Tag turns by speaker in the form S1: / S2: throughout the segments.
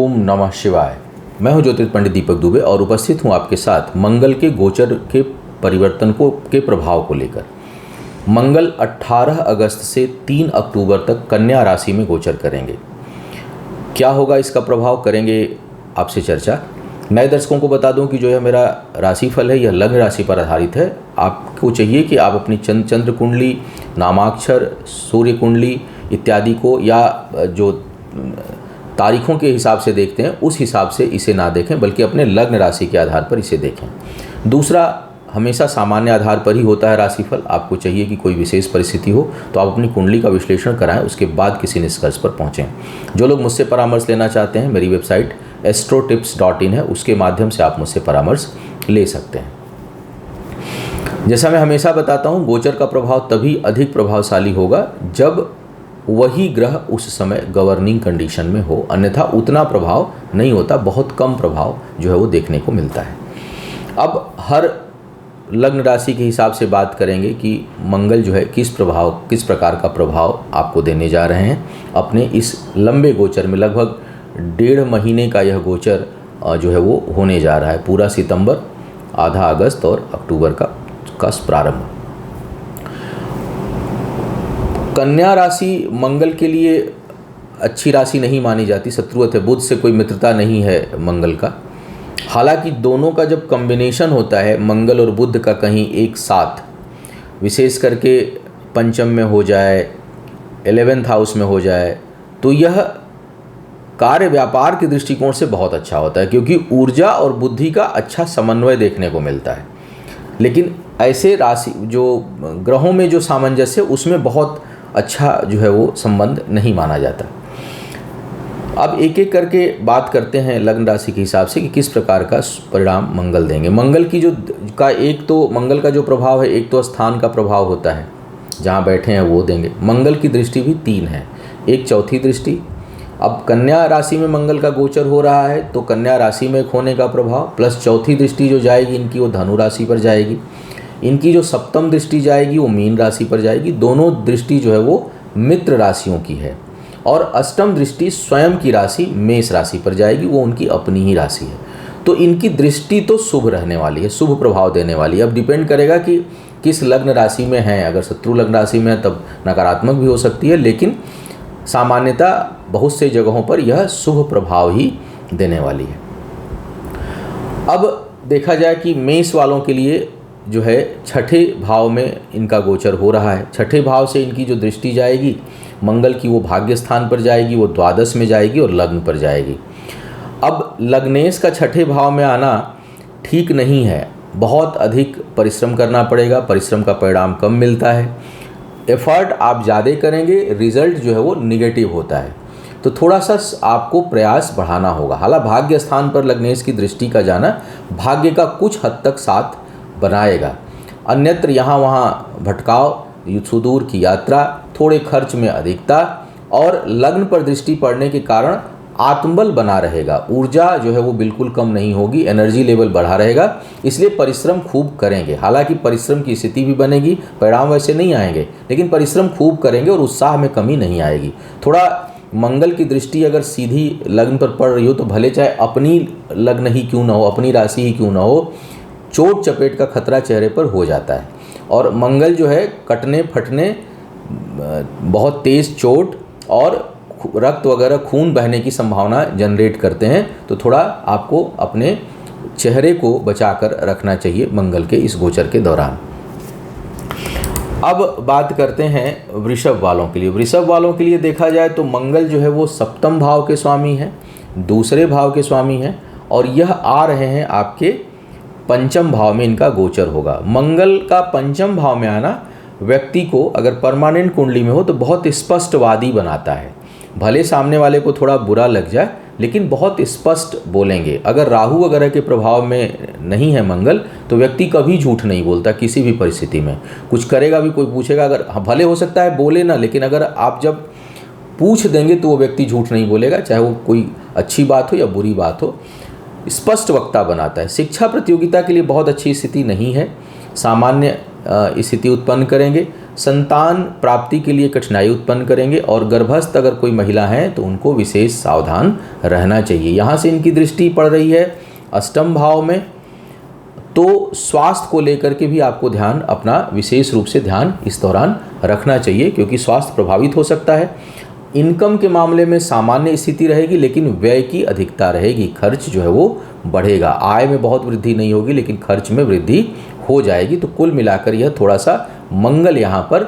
S1: ओम नमः शिवाय। मैं हूं ज्योतिष पंडित दीपक दुबे और उपस्थित हूं आपके साथ मंगल के गोचर के परिवर्तन के प्रभाव को लेकर। मंगल 18 अगस्त से 3 अक्टूबर तक कन्या राशि में गोचर करेंगे। क्या होगा इसका प्रभाव, करेंगे आपसे चर्चा। नए दर्शकों को बता दूं कि जो यह मेरा राशिफल है यह लग्न राशि पर आधारित है। आपको चाहिए कि आप अपनी चंद्र कुंडली, नामाक्षर, सूर्य कुंडली इत्यादि को या जो तारीखों के हिसाब से देखते हैं उस हिसाब से इसे ना देखें, बल्कि अपने लग्न राशि के आधार पर इसे देखें। दूसरा, हमेशा सामान्य आधार पर ही होता है राशिफल। आपको चाहिए कि कोई विशेष परिस्थिति हो तो आप अपनी कुंडली का विश्लेषण कराएं, उसके बाद किसी निष्कर्ष पर पहुंचें। जो लोग मुझसे परामर्श लेना चाहते हैं, मेरी वेबसाइट astrotips.in है, उसके माध्यम से आप मुझसे परामर्श ले सकते हैं। जैसा मैं हमेशा बताता हूं, गोचर का प्रभाव तभी अधिक प्रभावशाली होगा जब वही ग्रह उस समय गवर्निंग कंडीशन में हो, अन्यथा उतना प्रभाव नहीं होता, बहुत कम प्रभाव जो है वो देखने को मिलता है। अब हर लग्न राशि के हिसाब से बात करेंगे कि मंगल जो है किस प्रकार का प्रभाव आपको देने जा रहे हैं अपने इस लंबे गोचर में। लगभग 1.5 महीने का यह गोचर जो है वो होने जा रहा है, पूरा सितंबर, आधा अगस्त और अक्टूबर का प्रारंभ। कन्या राशि मंगल के लिए अच्छी राशि नहीं मानी जाती, शत्रुवत है, बुध से कोई मित्रता नहीं है मंगल का। हालांकि दोनों का जब कॉम्बिनेशन होता है, मंगल और बुध का कहीं एक साथ, विशेष करके पंचम में हो जाए, 11th हाउस में हो जाए, तो यह कार्य व्यापार के दृष्टिकोण से बहुत अच्छा होता है, क्योंकि ऊर्जा और बुद्धि का अच्छा समन्वय देखने को मिलता है। लेकिन ऐसे राशि जो ग्रहों में जो सामंजस्य, उसमें बहुत अच्छा जो है वो संबंध नहीं माना जाता। अब एक एक करके बात करते हैं लग्न राशि के हिसाब से कि किस प्रकार का परिणाम मंगल देंगे। मंगल की मंगल का जो प्रभाव है, एक तो स्थान का प्रभाव होता है, जहाँ बैठे हैं वो देंगे। मंगल की दृष्टि भी 3 है, एक चौथी दृष्टि। अब कन्या राशि में मंगल का गोचर हो रहा है, तो कन्या राशि में होने का प्रभाव प्लस चौथी दृष्टि जो जाएगी इनकी, वो धनु राशि पर जाएगी। इनकी जो सप्तम दृष्टि जाएगी वो मीन राशि पर जाएगी। दोनों दृष्टि जो है वो मित्र राशियों की है, और अष्टम दृष्टि स्वयं की राशि मेष राशि पर जाएगी, वो उनकी अपनी ही राशि है। तो इनकी दृष्टि तो शुभ रहने वाली है, शुभ प्रभाव देने वाली है। अब डिपेंड करेगा कि किस लग्न राशि में है। अगर शत्रु लग्न राशि में है तब नकारात्मक भी हो सकती है, लेकिन सामान्यतः बहुत से जगहों पर यह शुभ प्रभाव ही देने वाली है। अब देखा जाए कि मेष वालों के लिए जो है छठे भाव में इनका गोचर हो रहा है। छठे भाव से इनकी जो दृष्टि जाएगी मंगल की, वो भाग्य स्थान पर जाएगी, वो द्वादश में जाएगी और लग्न पर जाएगी। अब लग्नेश का छठे भाव में आना ठीक नहीं है, बहुत अधिक परिश्रम करना पड़ेगा, परिश्रम का परिणाम कम मिलता है। एफर्ट आप ज़्यादा करेंगे, रिजल्ट जो है वो निगेटिव होता है, तो थोड़ा सा आपको प्रयास बढ़ाना होगा। हालांकि भाग्य स्थान पर लग्नेश की दृष्टि का जाना भाग्य का कुछ हद तक साथ बनाएगा, अन्यत्र यहाँ वहाँ भटकाव, सुदूर की यात्रा, थोड़े खर्च में अधिकता और लग्न पर दृष्टि पड़ने के कारण आत्मबल बना रहेगा। ऊर्जा जो है वो बिल्कुल कम नहीं होगी, एनर्जी लेवल बढ़ा रहेगा, इसलिए परिश्रम खूब करेंगे। हालांकि परिश्रम की स्थिति भी बनेगी, परिणाम वैसे नहीं आएंगे, लेकिन परिश्रम खूब करेंगे और उत्साह में कमी नहीं आएगी। थोड़ा मंगल की दृष्टि अगर सीधी लग्न पर पड़ रही हो तो भले चाहे अपनी लग्न ही क्यों ना हो, अपनी राशि ही क्यों ना हो, चोट चपेट का खतरा चेहरे पर हो जाता है। और मंगल जो है कटने फटने, बहुत तेज़ चोट और रक्त वगैरह खून बहने की संभावना जनरेट करते हैं, तो थोड़ा आपको अपने चेहरे को बचाकर रखना चाहिए मंगल के इस गोचर के दौरान। अब बात करते हैं वृषभ वालों के लिए। वृषभ वालों के लिए देखा जाए तो मंगल जो है वो सप्तम भाव के स्वामी हैं, दूसरे भाव के स्वामी हैं, और यह आ रहे हैं आपके पंचम भाव में इनका गोचर होगा। मंगल का पंचम भाव में आना व्यक्ति को अगर परमानेंट कुंडली में हो तो बहुत स्पष्टवादी बनाता है। भले सामने वाले को थोड़ा बुरा लग जाए, लेकिन बहुत स्पष्ट बोलेंगे। अगर राहु वगैरह के प्रभाव में नहीं है मंगल, तो व्यक्ति कभी झूठ नहीं बोलता किसी भी परिस्थिति में। कुछ करेगा भी, कोई पूछेगा, अगर भले हो सकता है बोले ना, लेकिन अगर आप जब पूछ देंगे तो वो व्यक्ति झूठ नहीं बोलेगा, चाहे वो कोई अच्छी बात हो या बुरी बात हो। स्पष्ट वक्ता बनाता है। शिक्षा प्रतियोगिता के लिए बहुत अच्छी स्थिति नहीं है, सामान्य स्थिति उत्पन्न करेंगे। संतान प्राप्ति के लिए कठिनाई उत्पन्न करेंगे और गर्भस्थ अगर कोई महिला है तो उनको विशेष सावधान रहना चाहिए। यहाँ से इनकी दृष्टि पड़ रही है अष्टम भाव में, तो स्वास्थ्य को लेकर के भी आपको ध्यान अपना विशेष रूप से ध्यान इस दौरान रखना चाहिए, क्योंकि स्वास्थ्य प्रभावित हो सकता है। इनकम के मामले में सामान्य स्थिति रहेगी, लेकिन व्यय की अधिकता रहेगी, खर्च जो है वो बढ़ेगा। आय में बहुत वृद्धि नहीं होगी, लेकिन खर्च में वृद्धि हो जाएगी। तो कुल मिलाकर यह थोड़ा सा मंगल यहाँ पर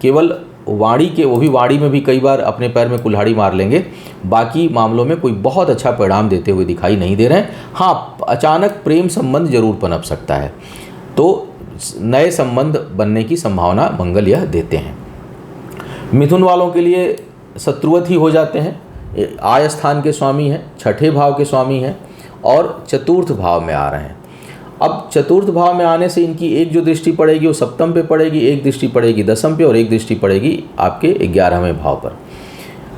S1: केवल वाणी के, वो भी वाणी में भी कई बार अपने पैर में कुल्हाड़ी मार लेंगे, बाकी मामलों में कोई बहुत अच्छा परिणाम देते हुए दिखाई नहीं दे रहे हैं। हाँ, अचानक प्रेम संबंध जरूर पनप सकता है, तो नए संबंध बनने की संभावना मंगल यह देते हैं। मिथुन वालों के लिए शत्रुवत ही हो जाते हैं। आय स्थान के स्वामी हैं, छठे भाव के स्वामी हैं और चतुर्थ भाव में आ रहे हैं। अब चतुर्थ भाव में आने से इनकी एक जो दृष्टि पड़ेगी वो सप्तम पे पड़ेगी, एक दृष्टि पड़ेगी दसम पे और एक दृष्टि पड़ेगी आपके 11वें भाव पर।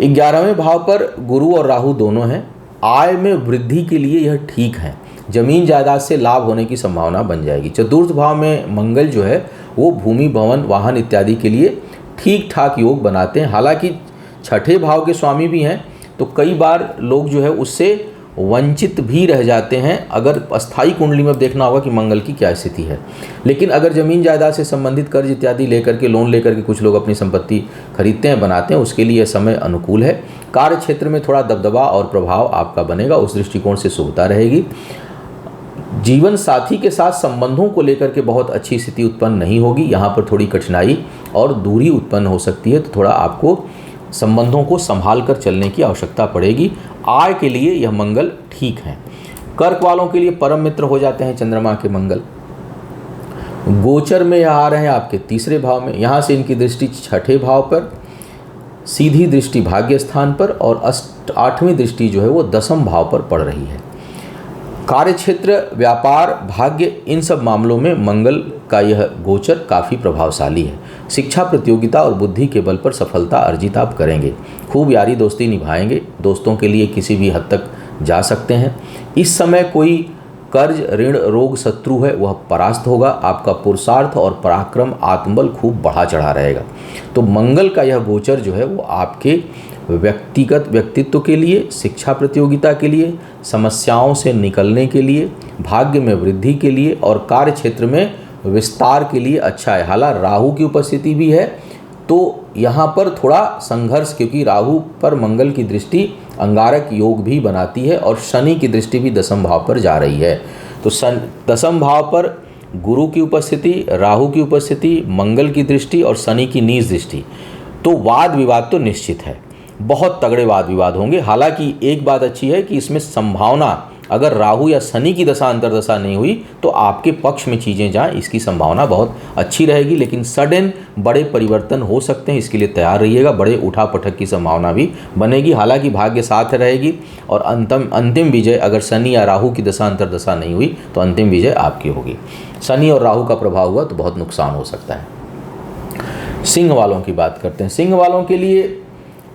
S1: 11वें भाव पर गुरु और राहु दोनों हैं। आय में वृद्धि के लिए यह ठीक है, जमीन जायदाद से लाभ होने की संभावना बन जाएगी। चतुर्थ भाव में मंगल जो है वो भूमि, भवन, वाहन इत्यादि के लिए ठीक ठाक योग बनाते हैं। हालांकि छठे भाव के स्वामी भी हैं, तो कई बार लोग जो है उससे वंचित भी रह जाते हैं। अगर अस्थाई कुंडली में देखना होगा कि मंगल की क्या स्थिति है, लेकिन अगर जमीन जायदाद से संबंधित कर्ज इत्यादि लेकर के, लोन लेकर के कुछ लोग अपनी संपत्ति खरीदते हैं, बनाते हैं, उसके लिए यह समय अनुकूल है। कार्य क्षेत्र में थोड़ा दबदबा और प्रभाव आपका बनेगा, उस दृष्टिकोण से शुभता रहेगी। जीवन साथी के साथ संबंधों को लेकर के बहुत अच्छी स्थिति उत्पन्न नहीं होगी, यहाँ पर थोड़ी कठिनाई और दूरी उत्पन्न हो सकती है, तो थोड़ा आपको संबंधों को संभाल कर चलने की आवश्यकता पड़ेगी। आय के लिए यह मंगल ठीक है। कर्क वालों के लिए परम मित्र हो जाते हैं चंद्रमा के मंगल। गोचर में यह आ रहे हैं आपके तीसरे भाव में, यहाँ से इनकी दृष्टि छठे भाव पर, सीधी दृष्टि भाग्य स्थान पर और 8वीं दृष्टि जो है वो दसम भाव पर पड़ रही है। कार्यक्षेत्र, व्यापार, भाग्य, इन सब मामलों में मंगल का यह गोचर काफ़ी प्रभावशाली है। शिक्षा, प्रतियोगिता और बुद्धि के बल पर सफलता अर्जित आप करेंगे। खूब यारी दोस्ती निभाएंगे, दोस्तों के लिए किसी भी हद तक जा सकते हैं। इस समय कोई कर्ज, ऋण, रोग, शत्रु है वह परास्त होगा। आपका पुरुषार्थ और पराक्रम, आत्मबल खूब बढ़ा चढ़ा रहेगा। तो मंगल का यह गोचर जो है वो आपके व्यक्तिगत व्यक्तित्व के लिए, शिक्षा प्रतियोगिता के लिए, समस्याओं से निकलने के लिए, भाग्य में वृद्धि के लिए और कार्य क्षेत्र में विस्तार के लिए अच्छा है। हालांकि राहु की उपस्थिति भी है, तो यहाँ पर थोड़ा संघर्ष, क्योंकि राहु पर मंगल की दृष्टि अंगारक योग भी बनाती है और शनि की दृष्टि भी दसम भाव पर जा रही है। तो दसम भाव पर गुरु की उपस्थिति, राहु की उपस्थिति, मंगल की दृष्टि और शनि की नीच दृष्टि, तो वाद विवाद तो निश्चित है, बहुत तगड़े वाद विवाद होंगे। हालांकि एक बात अच्छी है कि इसमें संभावना, अगर राहु या शनि की दशा अंतर्दशा नहीं हुई तो आपके पक्ष में चीज़ें जाएं, इसकी संभावना बहुत अच्छी रहेगी। लेकिन सडन बड़े परिवर्तन हो सकते हैं, इसके लिए तैयार रहिएगा। बड़े उठापटक की संभावना भी बनेगी। हालांकि भाग्य साथ रहेगी और अंतिम विजय, अगर शनि या राहु की दशा अंतर्दशा नहीं हुई तो अंतिम विजय आपकी होगी। शनि और राहु का प्रभाव हुआ तो बहुत नुकसान हो सकता है। सिंह वालों की बात करते हैं। सिंह वालों के लिए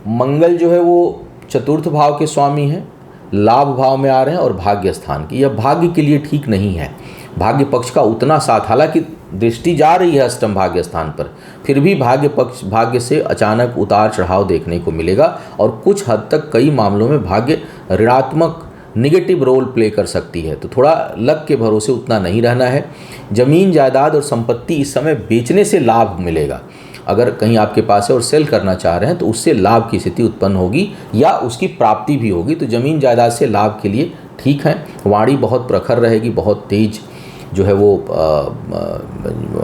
S1: मंगल जो है वो चतुर्थ भाव के स्वामी हैं, लाभ भाव में आ रहे हैं और भाग्य स्थान की, यह भाग्य के लिए ठीक नहीं है। भाग्य पक्ष का उतना साथ, हालांकि दृष्टि जा रही है अष्टम भाग्य स्थान पर, फिर भी भाग्य से अचानक उतार चढ़ाव देखने को मिलेगा और कुछ हद तक कई मामलों में भाग्य ऋणात्मक निगेटिव रोल प्ले कर सकती है। तो थोड़ा लक के भरोसे उतना नहीं रहना है। जमीन जायदाद और संपत्ति इस समय बेचने से लाभ मिलेगा। अगर कहीं आपके पास है और सेल करना चाह रहे हैं तो उससे लाभ की स्थिति उत्पन्न होगी या उसकी प्राप्ति भी होगी। तो ज़मीन जायदाद से लाभ के लिए ठीक है। वाणी बहुत प्रखर रहेगी, बहुत तेज जो है वो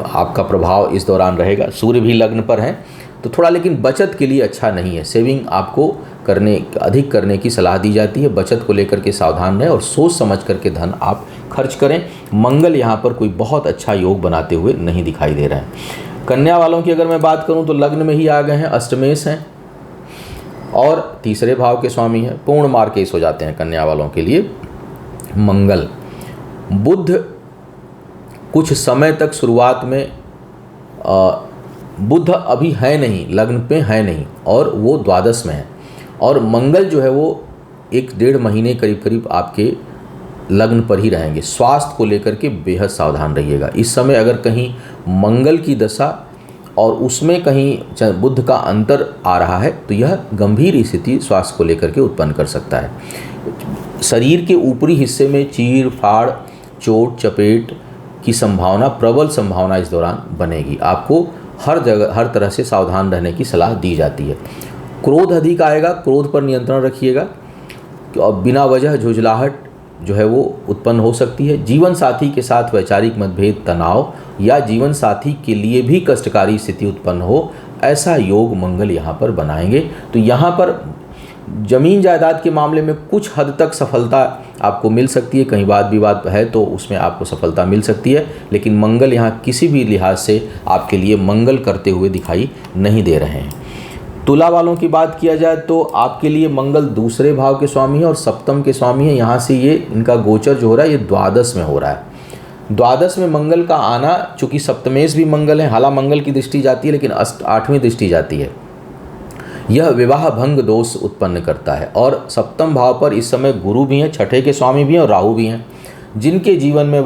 S1: आपका प्रभाव इस दौरान रहेगा। सूर्य भी लग्न पर है तो थोड़ा, लेकिन बचत के लिए अच्छा नहीं है। सेविंग आपको अधिक करने की सलाह दी जाती है। बचत को लेकर के सावधान रहें और सोच समझ करके धन आप खर्च करें। मंगल यहाँ पर कोई बहुत अच्छा योग बनाते हुए नहीं दिखाई दे रहे हैं। कन्या वालों की अगर मैं बात करूं तो लग्न में ही आ गए हैं, अष्टमेश हैं और तीसरे भाव के स्वामी हैं। पूर्ण मार्केश हो जाते हैं कन्या वालों के लिए मंगल। बुध कुछ समय तक शुरुआत में बुध अभी है नहीं, लग्न पे है नहीं और वो द्वादश में है और मंगल जो है वो 1-1.5 महीने करीब आपके लग्न पर ही रहेंगे। स्वास्थ्य को लेकर के बेहद सावधान रहिएगा। इस समय अगर कहीं मंगल की दशा और उसमें कहीं बुध का अंतर आ रहा है तो यह गंभीर स्थिति स्वास्थ्य को लेकर के उत्पन्न कर सकता है। शरीर के ऊपरी हिस्से में चीर फाड़, चोट चपेट की संभावना, प्रबल संभावना इस दौरान बनेगी। आपको हर जगह हर तरह से सावधान रहने की सलाह दी जाती है। क्रोध अधिक आएगा, क्रोध पर नियंत्रण रखिएगा और बिना वजह झुंझलाहट जो है वो उत्पन्न हो सकती है। जीवन साथी के साथ वैचारिक मतभेद, तनाव या जीवन साथी के लिए भी कष्टकारी स्थिति उत्पन्न हो, ऐसा योग मंगल यहाँ पर बनाएंगे। तो यहाँ पर जमीन जायदाद के मामले में कुछ हद तक सफलता आपको मिल सकती है, कहीं वाद विवाद है तो उसमें आपको सफलता मिल सकती है, लेकिन मंगल यहाँ किसी भी लिहाज से आपके लिए मंगल करते हुए दिखाई नहीं दे रहे हैं। तुला वालों की बात किया जाए तो आपके लिए मंगल दूसरे भाव के स्वामी है और सप्तम के स्वामी है। यहाँ से ये इनका गोचर जो हो रहा है ये द्वादश में हो रहा है। द्वादश में मंगल का आना, चूँकि सप्तमेश भी मंगल है, हालांकि मंगल की दृष्टि जाती है लेकिन 8वीं दृष्टि जाती है, यह विवाह भंग दोष उत्पन्न करता है। और सप्तम भाव पर इस समय गुरु भी हैं, छठे के स्वामी भी हैं और राहु भी हैं। जिनके जीवन में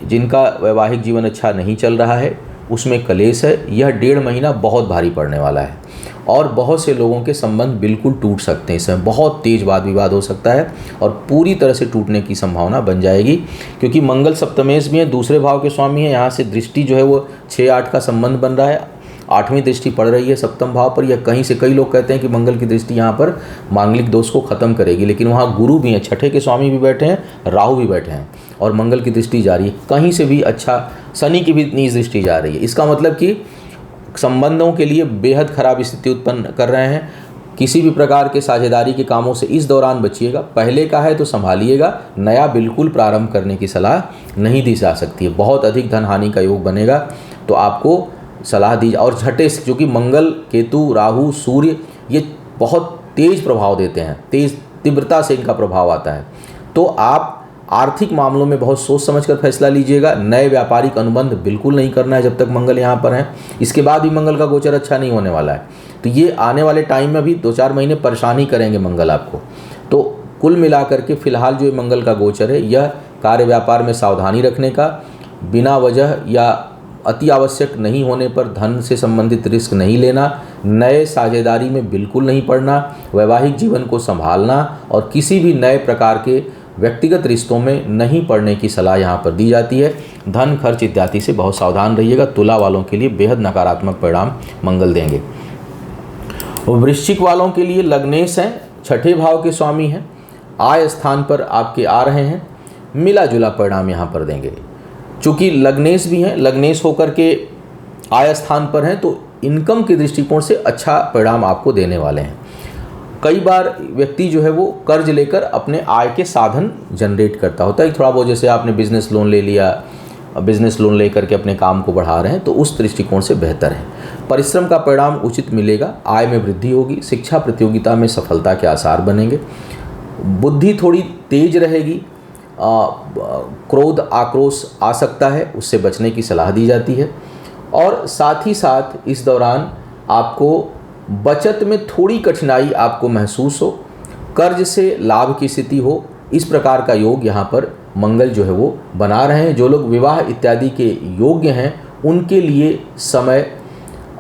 S1: जिनका वैवाहिक जीवन अच्छा नहीं चल रहा है उसमें कलेश है, यह 1.5 महीना बहुत भारी पड़ने वाला है और बहुत से लोगों के संबंध बिल्कुल टूट सकते हैं। इसमें बहुत तेज वाद विवाद हो सकता है और पूरी तरह से टूटने की संभावना बन जाएगी, क्योंकि मंगल सप्तमेश भी है, दूसरे भाव के स्वामी है। यहाँ से दृष्टि जो है वो 6-8 का संबंध बन रहा है, 8वीं दृष्टि पड़ रही है सप्तम भाव पर। या कहीं से कई लोग कहते हैं कि मंगल की दृष्टि यहाँ पर मांगलिक दोष को खत्म करेगी, लेकिन वहाँ गुरु भी हैं, छठे के स्वामी भी बैठे हैं, राहु भी बैठे हैं और मंगल की दृष्टि जा रही है। कहीं से भी अच्छा शनि की भी नीच दृष्टि जा रही है। इसका मतलब कि संबंधों के लिए बेहद खराब स्थिति उत्पन्न कर रहे हैं। किसी भी प्रकार के साझेदारी के कामों से इस दौरान बचिएगा। पहले का है तो संभालिएगा, नया बिल्कुल प्रारंभ करने की सलाह नहीं दी जा सकती है। बहुत अधिक धन हानि का योग बनेगा तो आपको सलाह दी। और छठे से, क्योंकि मंगल, केतु, राहु, सूर्य ये बहुत तेज प्रभाव देते हैं, तेज तीव्रता से इनका प्रभाव आता है, तो आप आर्थिक मामलों में बहुत सोच समझकर फैसला लीजिएगा। नए व्यापारिक अनुबंध बिल्कुल नहीं करना है जब तक मंगल यहाँ पर है। इसके बाद भी मंगल का गोचर अच्छा नहीं होने वाला है, तो ये आने वाले टाइम में भी 2-4 महीने परेशानी करेंगे मंगल आपको। तो कुल मिलाकर के फिलहाल जो मंगल का गोचर है यह कार्य व्यापार में सावधानी रखने का, बिना वजह या अति आवश्यक नहीं होने पर धन से संबंधित रिस्क नहीं लेना, नए साझेदारी में बिल्कुल नहीं पड़ना, वैवाहिक जीवन को संभालना और किसी भी नए प्रकार के व्यक्तिगत रिश्तों में नहीं पड़ने की सलाह यहाँ पर दी जाती है। धन खर्च इत्यादि से बहुत सावधान रहिएगा। तुला वालों के लिए बेहद नकारात्मक परिणाम मंगल देंगे। वृश्चिक वालों के लिए लग्नेश हैं, छठे भाव के स्वामी हैं, आय स्थान पर आपके आ रहे हैं, मिला जुला परिणाम यहाँ पर देंगे। चूँकि लग्नेश भी हैं, लग्नेश होकर के आय स्थान पर हैं तो इनकम के दृष्टिकोण से अच्छा परिणाम आपको देने वाले हैं। कई बार व्यक्ति जो है वो कर्ज लेकर अपने आय के साधन जनरेट करता होता है। थोड़ा बहुत जैसे आपने बिजनेस लोन ले लिया, बिजनेस लोन लेकर के अपने काम को बढ़ा रहे हैं, तो उस दृष्टिकोण से बेहतर है। परिश्रम का परिणाम उचित मिलेगा, आय में वृद्धि होगी, शिक्षा प्रतियोगिता में सफलता के आसार बनेंगे, बुद्धि थोड़ी तेज रहेगी, क्रोध आक्रोश आ सकता है, उससे बचने की सलाह दी जाती है। और साथ ही साथ इस दौरान आपको बचत में थोड़ी कठिनाई आपको महसूस हो, कर्ज से लाभ की स्थिति हो, इस प्रकार का योग यहाँ पर मंगल जो है वो बना रहे हैं। जो लोग विवाह इत्यादि के योग्य हैं उनके लिए समय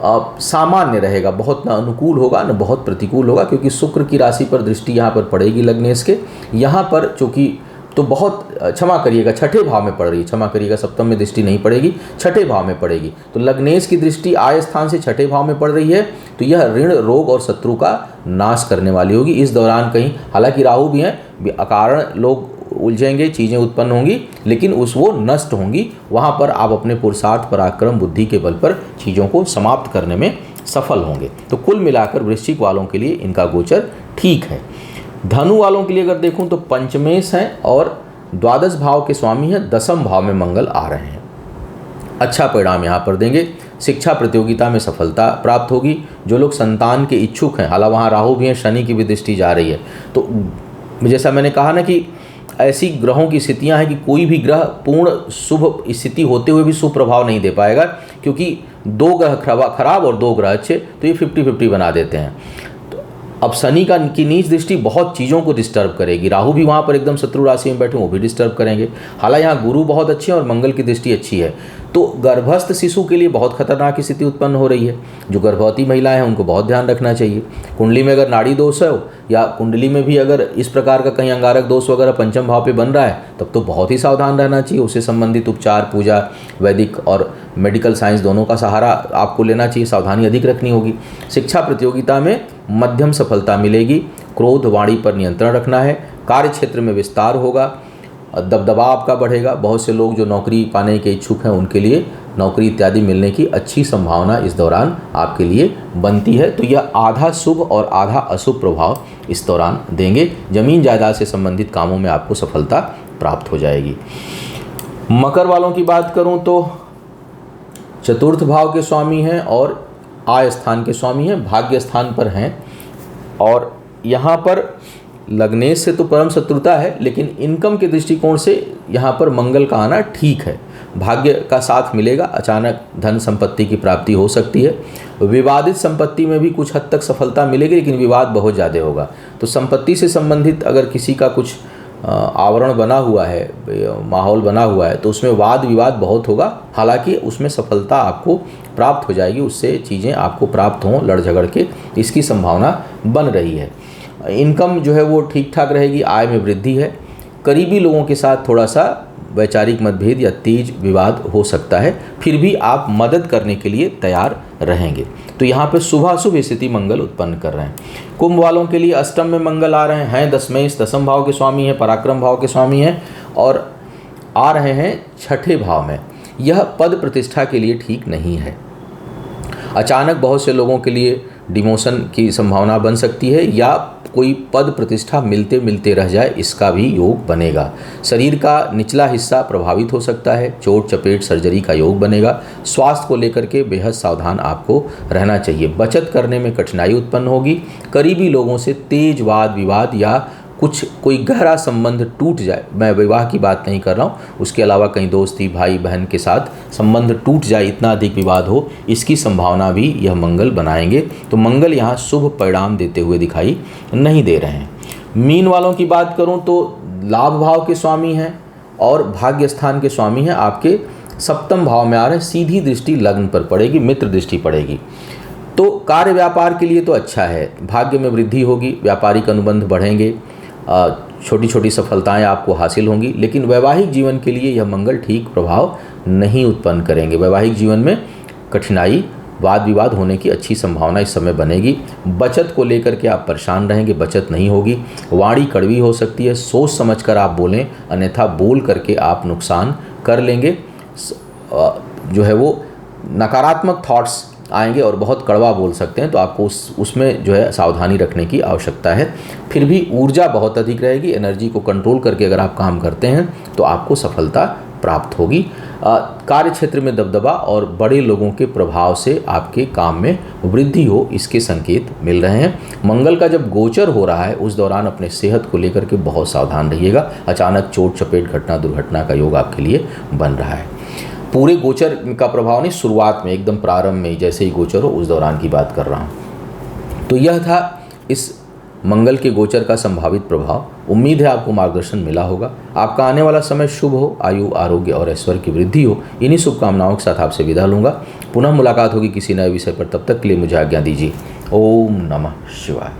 S1: सामान्य रहेगा, बहुत ना अनुकूल होगा न बहुत प्रतिकूल होगा, क्योंकि शुक्र की राशि पर दृष्टि यहाँ पर पड़ेगी लग्नेश के। यहाँ पर चूँकि तो बहुत क्षमा करिएगा, छठे भाव में पड़ रही है, क्षमा करिएगा, सप्तम में दृष्टि नहीं पड़ेगी, छठे भाव में पड़ेगी। तो लग्नेश की दृष्टि आय स्थान से छठे भाव में पड़ रही है, तो यह ऋण, रोग और शत्रु का नाश करने वाली होगी। इस दौरान कहीं हालांकि राहु भी हैं, अकारण लोग उलझेंगे, चीज़ें उत्पन्न होंगी, लेकिन वो नष्ट होंगी। वहाँ पर आप अपने पुरुषार्थ, पराक्रम, बुद्धि के बल पर चीज़ों को समाप्त करने में सफल होंगे। तो कुल मिलाकर वृश्चिक वालों के लिए इनका गोचर ठीक है। धनु वालों के लिए अगर देखूं तो पंचमेश हैं और द्वादश भाव के स्वामी हैं, दसम भाव में मंगल आ रहे हैं। अच्छा परिणाम यहाँ पर देंगे, शिक्षा प्रतियोगिता में सफलता प्राप्त होगी। जो लोग संतान के इच्छुक हैं, हालांकि वहाँ राहु भी हैं, शनि की भी दृष्टि जा रही है, तो जैसा मैंने कहा ना कि ऐसी ग्रहों की स्थितियाँ हैं कि कोई भी ग्रह पूर्ण शुभ स्थिति होते हुए भी शुभ प्रभाव नहीं दे पाएगा, क्योंकि 2 ग्रह खराब और 2 ग्रह अच्छे, तो ये 50-50 बना देते हैं। अब शनि की नीच दृष्टि बहुत चीज़ों को डिस्टर्ब करेगी। राहु भी वहाँ पर एकदम शत्रु राशि में बैठे, वो भी डिस्टर्ब करेंगे। हालांकि यहाँ गुरु बहुत अच्छे हैं और मंगल की दृष्टि अच्छी है, तो गर्भस्थ शिशु के लिए बहुत खतरनाक स्थिति उत्पन्न हो रही है। जो गर्भवती महिलाएं हैं उनको बहुत ध्यान रखना चाहिए। कुंडली में अगर नाड़ी दोष है या कुंडली में भी अगर इस प्रकार का कहीं अंगारक दोष वगैरह पंचम भाव पे बन रहा है, तब तो बहुत ही सावधान रहना चाहिए। उससे संबंधित उपचार, पूजा, वैदिक और मेडिकल साइंस दोनों का सहारा आपको लेना चाहिए। सावधानी अधिक रखनी होगी। शिक्षा प्रतियोगिता में मध्यम सफलता मिलेगी। क्रोध, वाणी पर नियंत्रण रखना है। कार्य क्षेत्र में विस्तार होगा, दबदबा आपका बढ़ेगा। बहुत से लोग जो नौकरी पाने के इच्छुक हैं उनके लिए नौकरी इत्यादि मिलने की अच्छी संभावना इस दौरान आपके लिए बनती है। तो यह आधा शुभ और आधा अशुभ प्रभाव इस दौरान देंगे। जमीन जायदाद से संबंधित कामों में आपको सफलता प्राप्त हो जाएगी। मकर वालों की बात करूं तो चतुर्थ भाव के स्वामी हैं और आय स्थान के स्वामी हैं, भाग्य स्थान पर हैं। और यहाँ पर लग्नेश से तो परम शत्रुता है, लेकिन इनकम के दृष्टिकोण से यहाँ पर मंगल का आना ठीक है। भाग्य का साथ मिलेगा, अचानक धन संपत्ति की प्राप्ति हो सकती है। विवादित संपत्ति में भी कुछ हद तक सफलता मिलेगी, लेकिन विवाद बहुत ज़्यादा होगा। तो संपत्ति से संबंधित अगर किसी का कुछ आवरण बना हुआ है, माहौल बना हुआ है, तो उसमें वाद विवाद बहुत होगा। हालांकि उसमें सफलता आपको प्राप्त हो जाएगी, उससे चीज़ें आपको प्राप्त हों लड़ झगड़ के, इसकी संभावना बन रही है। इनकम जो है वो ठीक ठाक रहेगी, आय में वृद्धि है। करीबी लोगों के साथ थोड़ा सा वैचारिक मतभेद या तेज विवाद हो सकता है, फिर भी आप मदद करने के लिए तैयार रहेंगे। तो यहाँ पे शुभाशुभ स्थिति मंगल उत्पन्न कर रहे हैं। कुंभ वालों के लिए अष्टम में मंगल आ रहे हैं, दसम भाव के स्वामी हैं, पराक्रम भाव के स्वामी हैं और आ रहे हैं छठे भाव में। यह पद प्रतिष्ठा के लिए ठीक नहीं है। अचानक बहुत से लोगों के लिए डिमोशन की संभावना बन सकती है या कोई पद प्रतिष्ठा मिलते मिलते रह जाए, इसका भी योग बनेगा। शरीर का निचला हिस्सा प्रभावित हो सकता है, चोट चपेट सर्जरी का योग बनेगा। स्वास्थ्य को लेकर के बेहद सावधान आपको रहना चाहिए। बचत करने में कठिनाई उत्पन्न होगी। करीबी लोगों से तेज वाद विवाद या कोई गहरा संबंध टूट जाए, मैं विवाह की बात नहीं कर रहा हूँ, उसके अलावा कहीं दोस्ती भाई बहन के साथ संबंध टूट जाए, इतना अधिक विवाद हो, इसकी संभावना भी यह मंगल बनाएंगे। तो मंगल यहाँ शुभ परिणाम देते हुए दिखाई नहीं दे रहे हैं। मीन वालों की बात करूँ तो लाभ भाव के स्वामी हैं और भाग्य स्थान के स्वामी हैं, आपके सप्तम भाव में आ रहे हैं। सीधी दृष्टि लग्न पर पड़ेगी, मित्र दृष्टि पड़ेगी। तो कार्य व्यापार के लिए तो अच्छा है, भाग्य में वृद्धि होगी, व्यापारिक अनुबंध बढ़ेंगे, छोटी छोटी सफलताएं आपको हासिल होंगी। लेकिन वैवाहिक जीवन के लिए यह मंगल ठीक प्रभाव नहीं उत्पन्न करेंगे। वैवाहिक जीवन में कठिनाई, वाद विवाद होने की अच्छी संभावना इस समय बनेगी। बचत को लेकर के आप परेशान रहेंगे, बचत नहीं होगी। वाणी कड़वी हो सकती है, सोच समझकर आप बोलें, अन्यथा बोल करके आप नुकसान कर लेंगे। जो है वो नकारात्मक थॉट्स आएंगे और बहुत कड़वा बोल सकते हैं, तो आपको उसमें जो है सावधानी रखने की आवश्यकता है। फिर भी ऊर्जा बहुत अधिक रहेगी। एनर्जी को कंट्रोल करके अगर आप काम करते हैं तो आपको सफलता प्राप्त होगी। कार्य क्षेत्र में दबदबा और बड़े लोगों के प्रभाव से आपके काम में वृद्धि हो, इसके संकेत मिल रहे हैं। मंगल का जब गोचर हो रहा है उस दौरान अपने सेहत को लेकर के बहुत सावधान रहिएगा। अचानक चोट चपेट घटना दुर्घटना का योग आपके लिए बन रहा है। पूरे गोचर का प्रभाव नहीं, शुरुआत में एकदम प्रारंभ में जैसे ही गोचर हो उस दौरान की बात कर रहा हूँ। तो यह था इस मंगल के गोचर का संभावित प्रभाव। उम्मीद है आपको मार्गदर्शन मिला होगा। आपका आने वाला समय शुभ हो, आयु आरोग्य और ऐश्वर्य की वृद्धि हो, इन्हीं शुभकामनाओं के साथ आपसे विदा लूँगा। पुनः मुलाकात होगी किसी नए विषय पर, तब तक के लिए मुझे आज्ञा दीजिए। ओम नमः शिवाय।